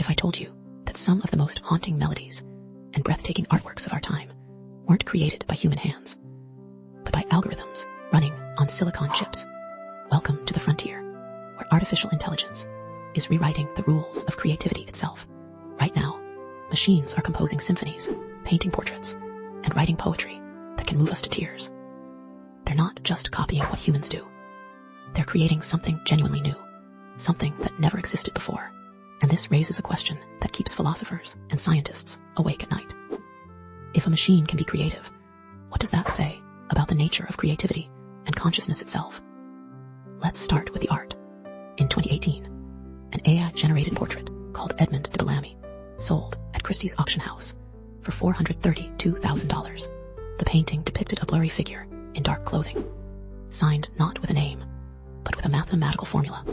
if I told you that some of the most haunting melodies and breathtaking artworks of our time weren't created by human hands, but by algorithms running on silicon chips? Welcome to the frontier, where artificial intelligence is rewriting the rules of creativity itself. Right now, machines are composing symphonies, painting portraits, and writing poetry that can move us to tears. They're not just copying what humans do. They're creating something genuinely new, something that never existed before. And this raises a question that keeps philosophers and scientists awake at night. If a machine can be creative, what does that say about the nature of creativity and consciousness itself? Let's start with the art. In 2018, an AI-generated portrait called Edmond de Belamy sold at Christie's auction house for $432,000. The painting depicted a blurry figure in dark clothing, signed not with a name, but with a mathematical formula.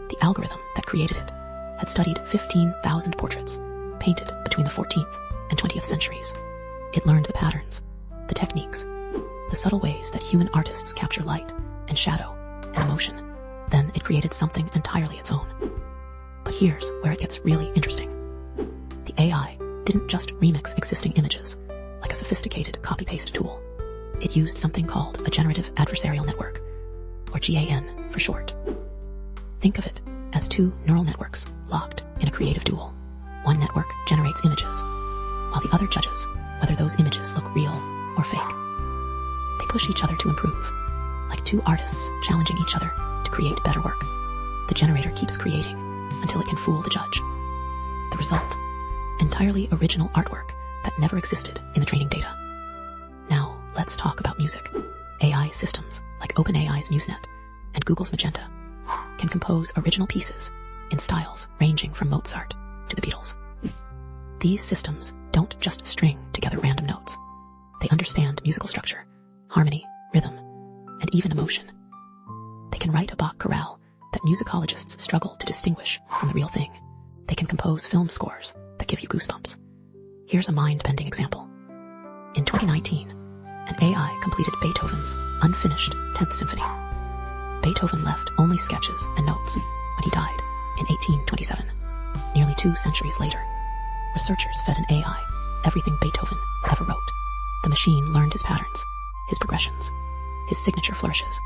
The algorithm that created it had studied 15,000 portraits painted between the 14th and 20th centuries. It learned the patterns, the techniques, the subtle ways that human artists capture light and shadow and emotion. Then it created something entirely its own. But here's where it gets really interesting. The AI didn't just remix existing images like a sophisticated copy-paste tool. It used something called a Generative Adversarial Network, or GAN for short. Think of it as two neural networks locked in a creative duel. One network generates images, while the other judges whether those images look real or fake. They push each other to improve, like two artists challenging each other to create better work. The generator keeps creating until it can fool the judge. The result, entirely original artwork that never existed in the training data. Now, let's talk about music. AI systems like OpenAI's MuseNet and Google's Magenta can compose original pieces in styles ranging from Mozart to the Beatles. These systems don't just string together random notes. They understand musical structure, harmony, rhythm, and even emotion. They can write a Bach chorale that musicologists struggle to distinguish from the real thing. They can compose film scores that give you goosebumps. Here's a mind-bending example. In 2019, an AI completed Beethoven's unfinished 10th Symphony. Beethoven left only sketches and notes when he died in 1827. Nearly 2 centuries later, researchers fed an AI everything Beethoven ever wrote. The machine learned his patterns, his progressions, his signature flourishes.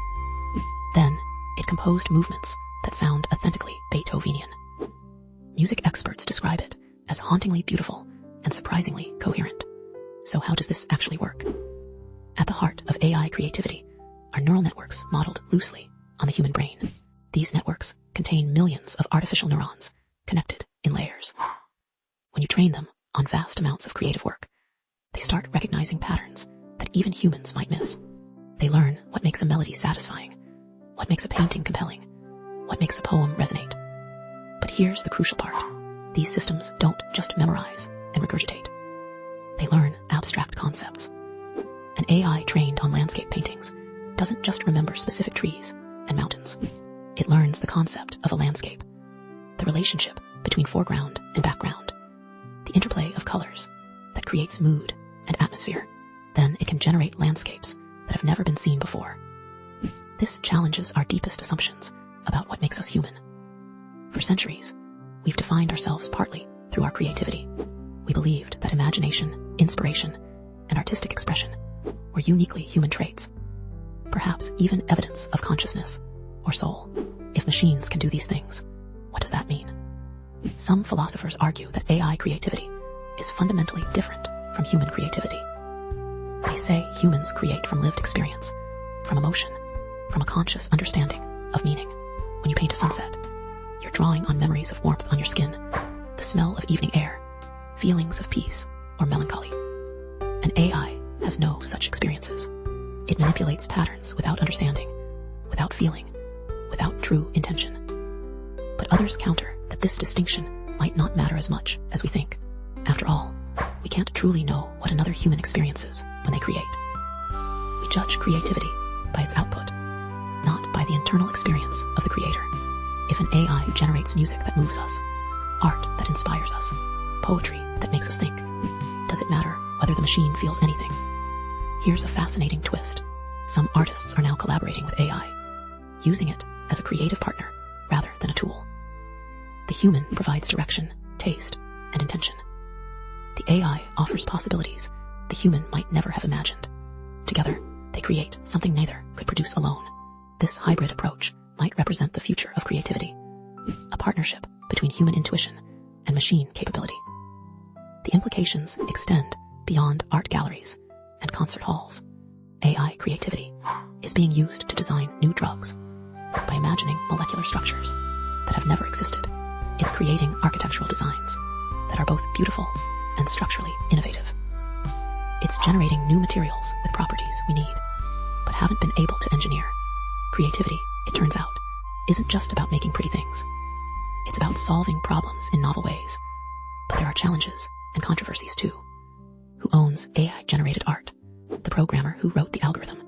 Then, it composed movements that sound authentically Beethovenian. Music experts describe it as hauntingly beautiful and surprisingly coherent. So how does this actually work? At the heart of AI creativity are neural networks modeled loosely on the human brain. These networks contain millions of artificial neurons connected in layers. When you train them on vast amounts of creative work, they start recognizing patterns that even humans might miss. They learn what makes a melody satisfying, what makes a painting compelling, what makes a poem resonate. But here's the crucial part. These systems don't just memorize and regurgitate. They learn abstract concepts. An AI trained on landscape paintings doesn't just remember specific trees and mountains. It learns the concept of a landscape, the relationship between foreground and background, the interplay of colors that creates mood and atmosphere. Then it can generate landscapes that have never been seen before. This challenges our deepest assumptions about what makes us human. For centuries, we've defined ourselves partly through our creativity. We believed that imagination, inspiration, and artistic expression were uniquely human traits, perhaps even evidence of consciousness or soul. If machines can do these things, what does that mean? Some philosophers argue that AI creativity is fundamentally different from human creativity. They say humans create from lived experience, from emotion, from a conscious understanding of meaning. When you paint a sunset, you're drawing on memories of warmth on your skin, the smell of evening air, feelings of peace or melancholy. An AI has no such experiences. It manipulates patterns without understanding, without feeling, without true intention. But others counter that this distinction might not matter as much as we think. After all, we can't truly know what another human experiences when they create. We judge creativity by its output, not by the internal experience of the creator. If an AI generates music that moves us, art that inspires us, poetry that makes us think, does it matter whether the machine feels anything? Here's a fascinating twist. Some artists are now collaborating with AI, using it as a creative partner rather than a tool. The human provides direction, taste, and intention. The AI offers possibilities the human might never have imagined. Together, they create something neither could produce alone. This hybrid approach might represent the future of creativity, a partnership between human intuition and machine capability. The implications extend beyond art galleries and concert halls. AI creativity is being used to design new drugs by imagining molecular structures that have never existed. It's creating architectural designs that are both beautiful and structurally innovative. It's generating new materials with properties we need, but haven't been able to engineer. Creativity, it turns out, isn't just about making pretty things. It's about solving problems in novel ways. But there are challenges and controversies too. Who owns AI-generated art? The programmer who wrote the algorithm?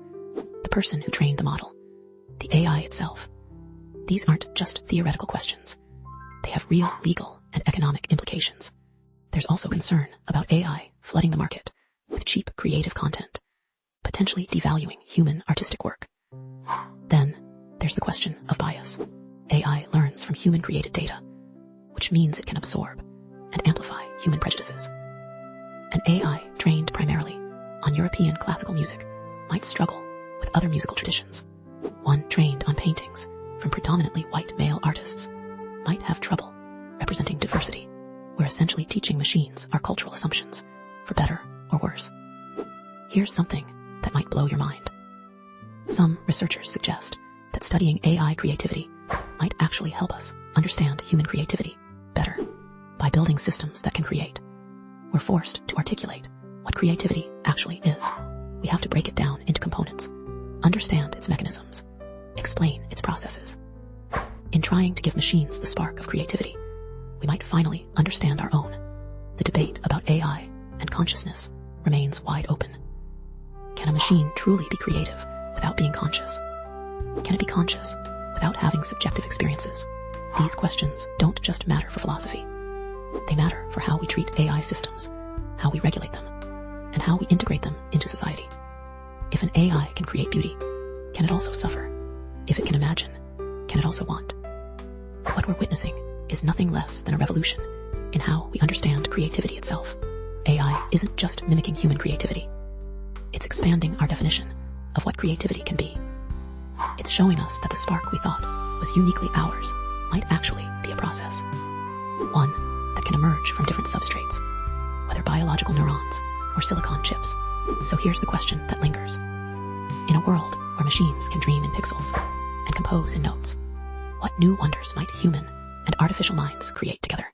The person who trained the model? The AI itself? These aren't just theoretical questions. They have real legal and economic implications. There's also concern about AI flooding the market with cheap creative content, potentially devaluing human artistic work. Then, there's the question of bias. AI learns from human-created data, which means it can absorb and amplify human prejudices. An AI trained primarily on European classical music might struggle with other musical traditions. One trained on paintings from predominantly white male artists might have trouble representing diversity. We're essentially teaching machines our cultural assumptions, for better or worse. Here's something that might blow your mind. Some researchers suggest that studying AI creativity might actually help us understand human creativity better. By building systems that can create, we're forced to articulate what creativity actually is. We have to break it down into components, understand its mechanisms, explain its processes. In trying to give machines the spark of creativity, we might finally understand our own. The debate about AI and consciousness remains wide open. Can a machine truly be creative without being conscious? Can it be conscious without having subjective experiences? These questions don't just matter for philosophy. They matter for how we treat AI systems, how we regulate them, and how we integrate them into society. If an AI can create beauty, can it also suffer? If it can imagine, can it also want? What we're witnessing is nothing less than a revolution in how we understand creativity itself. AI isn't just mimicking human creativity. It's expanding our definition of what creativity can be. It's showing us that the spark we thought was uniquely ours might actually be a process. One that can emerge from different substrates, whether biological neurons or silicon chips. So here's the question that lingers. In a world where machines can dream in pixels and compose in notes, what new wonders might human and artificial minds create together?